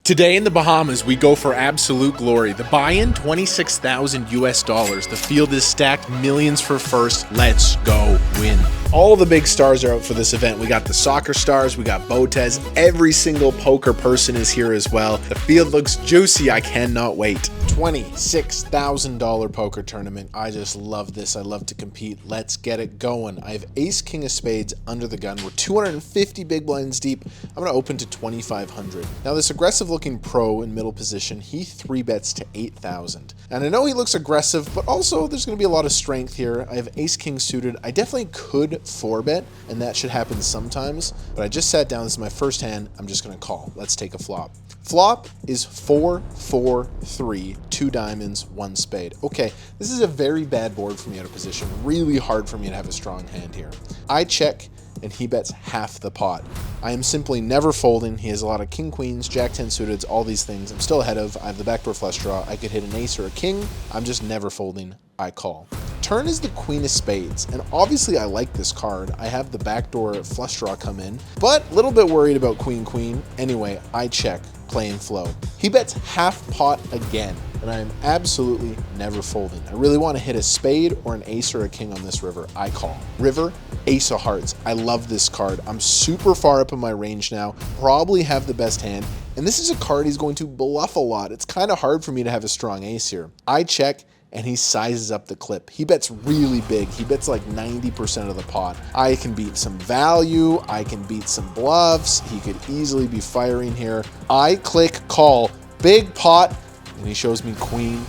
Today in the Bahamas, we go for absolute glory. The buy-in, $26,000 US. The field is stacked, millions for first. Let's go win. All the big stars are out for this event. We got the soccer stars, we got Botez. Every single poker person is here as well. The field looks juicy. I cannot wait. $26,000 poker tournament. I just love this. I love to compete. Let's get it going. I have ace king of spades under the gun. We're 250 big blinds deep. I'm going to open to 2,500. Now this aggressive looking pro in middle position, he 3-bets to 8,000. And I know he looks aggressive, but also there's going to be a lot of strength here. I have ace king suited. I definitely could 4-bet, and that should happen sometimes, but I just sat down. This is my first hand. I'm just going to call. Let's take a flop. Flop is 4-4-3, 2 diamonds, 1 spade. Okay, this is a very bad board for me out of position. Really hard for me to have a strong hand here. I check, and he bets half the pot. I am simply never folding. He has a lot of king queens, jack 10 suited, all these things. I'm still ahead of. I have the backdoor flush draw. I could hit an ace or a king. I'm just never folding. I call. Turn is the queen of spades, and obviously I like this card. I have the backdoor flush draw come in, but a little bit worried about queen. Anyway, I check, play and flow. He bets half pot again, and I am absolutely never folding. I really want to hit a spade or an ace or a king on this river. I call. River, ace of hearts. I love this card. I'm super far up in my range now, probably have the best hand, and this is a card he's going to bluff a lot. It's kind of hard for me to have a strong ace here. I check, and he sizes up the clip. He bets really big. He bets like 90% of the pot. I can beat some value. I can beat some bluffs. He could easily be firing here. I click call, big pot, and he shows me queen.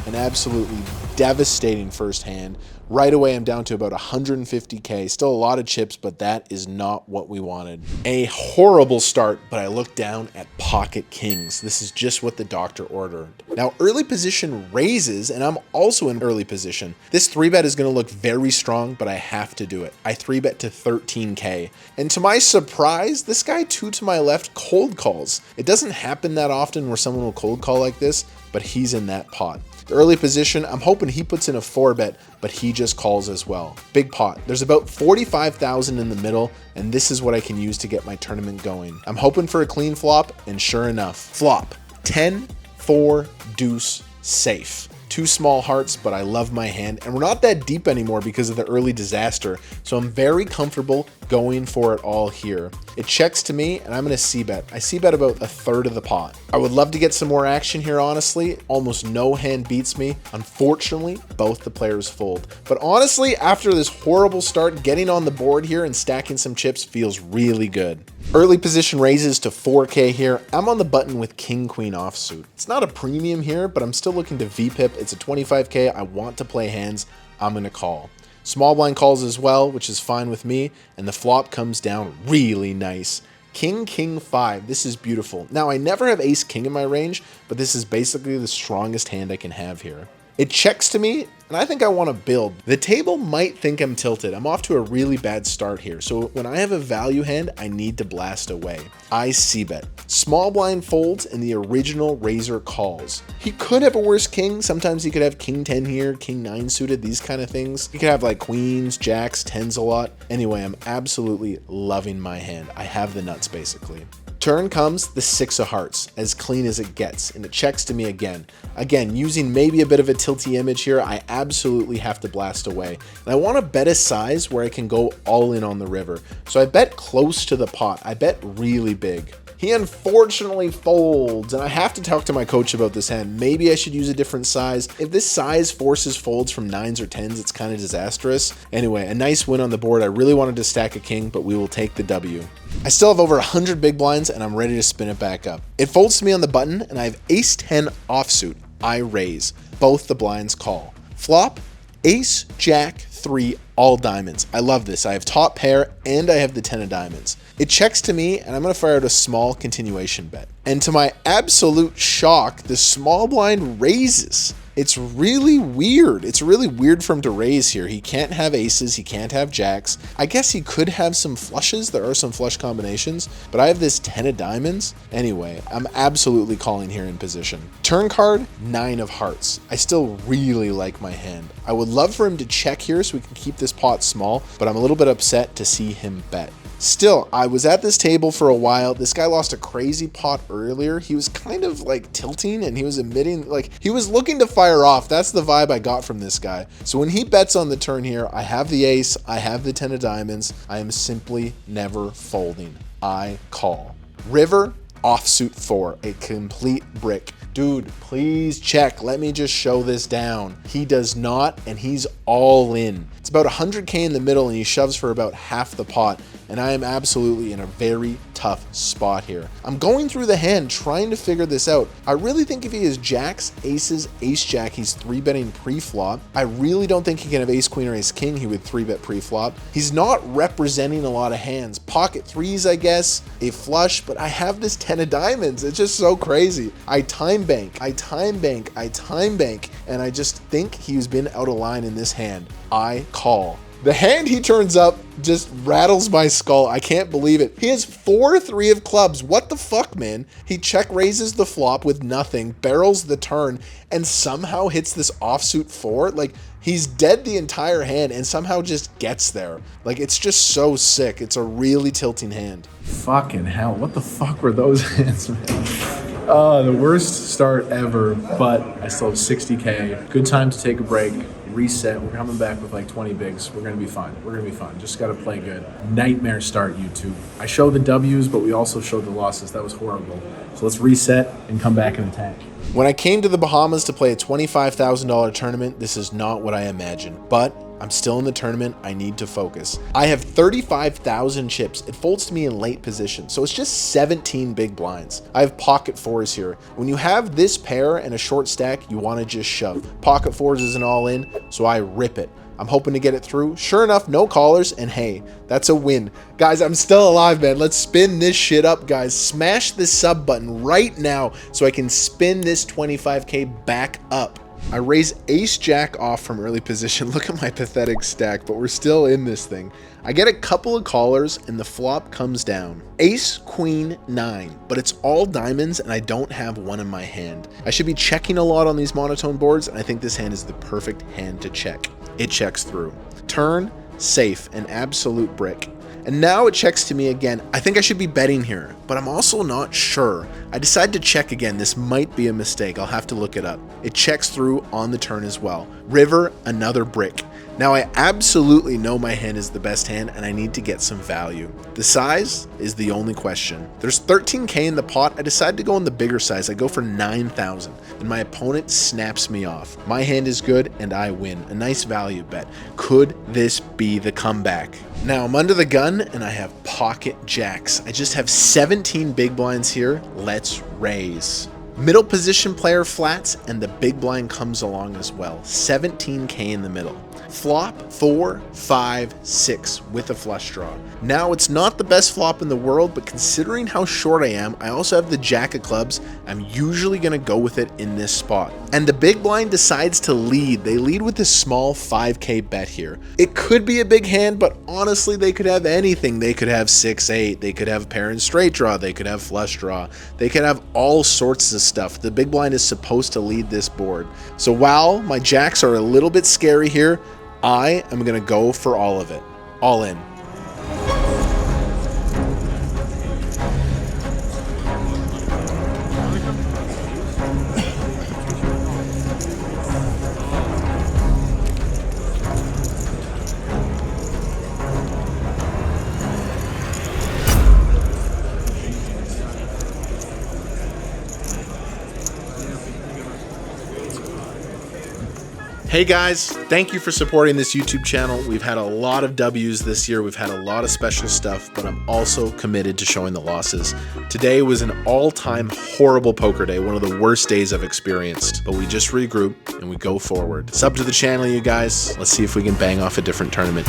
An absolutely devastating first hand. Right away, I'm down to about 150K. Still a lot of chips, but that is not what we wanted. A horrible start, but I look down at pocket kings. This is just what the doctor ordered. Now, early position raises, and I'm also in early position. This 3-bet is going to look very strong, but I have to do it. I 3-bet to 13K. And to my surprise, this guy 2 to my left cold calls. It doesn't happen that often where someone will cold call like this, but he's in that pot. The early position, I'm hoping he puts in a 4-bet, but he just calls as well. Big pot. There's about 45,000 in the middle, and this is what I can use to get my tournament going. I'm hoping for a clean flop, and sure enough, flop. 10, 4, deuce, safe. 2 small hearts, but I love my hand, and we're not that deep anymore because of the early disaster, so I'm very comfortable going for it all here. It checks to me, and I'm going to c-bet. I c-bet about 1/3 of the pot. I would love to get some more action here, honestly. Almost no hand beats me. Unfortunately, both the players fold. But honestly, after this horrible start, getting on the board here and stacking some chips feels really good. Early position raises to 4K here. I'm on the button with king-queen offsuit. It's not a premium here, but I'm still looking to VPIP. It's a 25K. I want to play hands. I'm going to call. Small blind calls as well, which is fine with me, and the flop comes down really nice. King, 5. This is beautiful. Now, I never have ace king in my range, but this is basically the strongest hand I can have here. It checks to me, and I think I want to build. The table might think I'm tilted. I'm off to a really bad start here, so when I have a value hand, I need to blast away. I c-bet. Small blind folds, and the original raiser calls. He could have a worse king. Sometimes he could have king 10 here, king 9 suited, these kind of things. He could have like queens, jacks, 10s a lot. Anyway, I'm absolutely loving my hand. I have the nuts, basically. Turn comes the 6 of hearts, as clean as it gets, and it checks to me again. Again, using maybe a bit of a tilty image here, I absolutely have to blast away. And I want to bet a size where I can go all in on the river. So I bet close to the pot. I bet really big. He unfortunately folds, and I have to talk to my coach about this hand. Maybe I should use a different size. If this size forces folds from 9s or 10s, it's kind of disastrous. Anyway, a nice win on the board. I really wanted to stack a king, but we will take the W. I still have over 100 big blinds, and I'm ready to spin it back up. It folds to me on the button, and I have ace 10 offsuit. I raise. Both the blinds call. Flop, ace, jack, 3, all diamonds. I love this. I have top pair, and I have the 10 of diamonds. It checks to me, and I'm going to fire out a small continuation bet. And to my absolute shock, the small blind raises. It's really weird. It's really weird for him to raise here. He can't have aces. He can't have jacks. I guess he could have some flushes. There are some flush combinations, but I have this 10 of diamonds. Anyway, I'm absolutely calling here in position. Turn card, 9 of hearts. I still really like my hand. I would love for him to check here so we can keep this pot small, but I'm a little bit upset to see him bet. Still, I was at this table for a while. This guy lost a crazy pot earlier. He was kind of like tilting and he was admitting, like he was looking to fire off. That's the vibe I got from this guy. So when he bets on the turn here, I have the ace, I have the 10 of diamonds. I am simply never folding. I call. River, offsuit 4, a complete brick. Dude, please check. Let me just show this down. He does not, and he's all in. It's about 100K in the middle, and he shoves for about half the pot, and I am absolutely in a very tough spot here. I'm going through the hand trying to figure this out. I really think if he has jacks, aces, ace-jack, he's 3-betting pre-flop. I really don't think he can have ace-queen or ace-king. He would 3-bet pre-flop. He's not representing a lot of hands. Pocket threes, I guess, a flush, but I have this 10 of diamonds. It's just so crazy. I time bank, and I just think he's been out of line in this hand. I call. The hand he turns up just rattles my skull. I can't believe it. He has 4-3 of clubs. What the fuck, man? He check raises the flop with nothing, barrels the turn, and somehow hits this offsuit 4. Like, he's dead the entire hand and somehow just gets there. Like, it's just so sick. It's a really tilting hand. Fucking hell. What the fuck were those hands, man? The worst start ever, but I still have 60K. Good time to take a break, reset. We're coming back with like 20 bigs. We're gonna be fine. We're gonna be fine. Just gotta play good. Nightmare start, YouTube. I showed the W's, but we also showed the losses. That was horrible. So let's reset and come back and attack. When I came to the Bahamas to play a $25,000 tournament, this is not what I imagined, but I'm still in the tournament. I need to focus. I have 35,000 chips. It folds to me in late position, so it's just 17 big blinds. I have pocket fours here. When you have this pair and a short stack, you want to just shove. Pocket fours is an all in, so I rip it. I'm hoping to get it through. Sure enough, no callers, and hey, that's a win. Guys, I'm still alive, man. Let's spin this shit up, guys. Smash the sub button right now so I can spin this 25K back up. I raise ace-jack off from early position. Look at my pathetic stack, but we're still in this thing. I get a couple of callers, and the flop comes down. Ace, queen, 9, but it's all diamonds, and I don't have one in my hand. I should be checking a lot on these monotone boards, and I think this hand is the perfect hand to check. It checks through. Turn, safe, an absolute brick. And now it checks to me again. I think I should be betting here, but I'm also not sure. I decide to check again. This might be a mistake. I'll have to look it up. It checks through on the turn as well. River, another brick. Now I absolutely know my hand is the best hand and I need to get some value. The size is the only question. There's 13K in the pot. I decide to go on the bigger size. I go for 9,000 and my opponent snaps me off. My hand is good and I win. A nice value bet. Could this be the comeback? Now I'm under the gun and I have pocket jacks. I just have 17 big blinds here. Let's raise. Middle position player flats and the big blind comes along as well. 17K in the middle. Flop 4, 5, 6 with a flush draw. Now it's not the best flop in the world, but considering how short I am, I also have the jack of clubs. I'm usually going to go with it in this spot. And the big blind decides to lead. They lead with this small 5K bet here. It could be a big hand, but honestly, they could have anything. They could have 6-8. They could have pair and straight draw. They could have flush draw. They could have all sorts of stuff. The big blind is supposed to lead this board. So while my jacks are a little bit scary here, I am going to go for all of it. All in. Hey guys, thank you for supporting this YouTube channel. We've had a lot of W's this year. We've had a lot of special stuff, but I'm also committed to showing the losses. Today was an all-time horrible poker day, one of the worst days I've experienced, but we just regroup and we go forward. Sub to the channel, you guys. Let's see if we can bang off a different tournament.